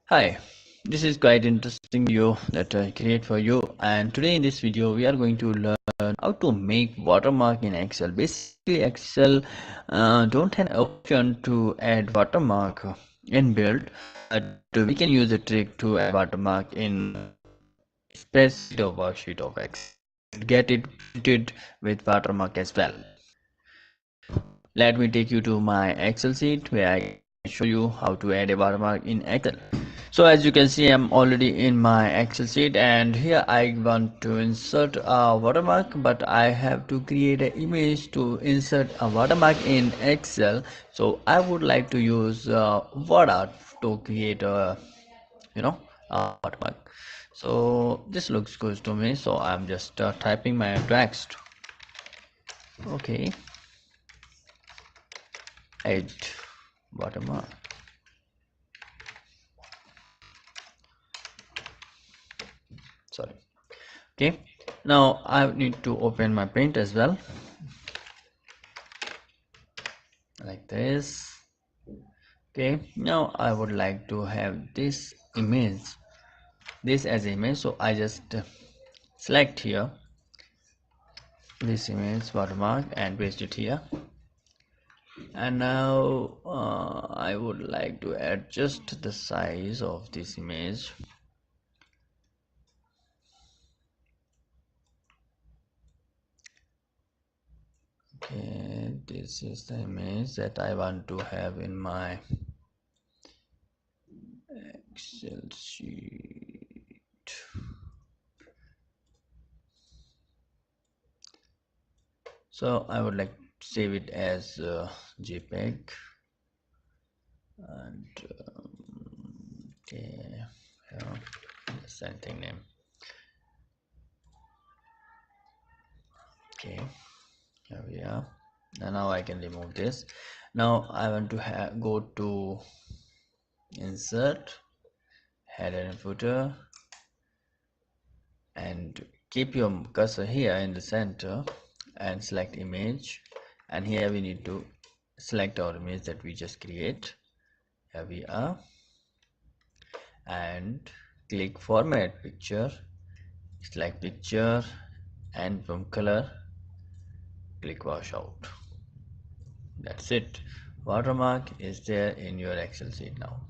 Hi, this is quite interesting video that I create for you, and today in this video we are going to learn how to make watermark in Excel. Basically Excel don't have an option to add watermark inbuilt, but we can use a trick to add watermark in spreadsheet or worksheet of Excel. Get it printed with watermark as well. Let me take you to my Excel sheet where I can show you how to add a watermark in Excel. So as you can see, I'm already in my Excel sheet, and here I want to insert a watermark, but I have to create an image to insert a watermark in Excel. So I would like to use word art to create a a watermark. So this looks good to me, so I'm just typing my text. Okay, add watermark. Sorry. Okay, now I need to open my paint as well, like this. Okay, now I would like to have this as image, so I just select here this image watermark and paste it here. And now I would like to adjust the size of this image. Okay, this is the image that I want to have in my Excel sheet. So I would like to save it as JPEG, and okay, yeah, same thing name. Okay, here we are. And now I can remove this. Now I want to go to insert, header and footer, and keep your cursor here in the center and select image, and here we need to select our image that we just create. Here we are, and click format picture, select picture, and from color click washout. That's it. Watermark is there in your Excel sheet now.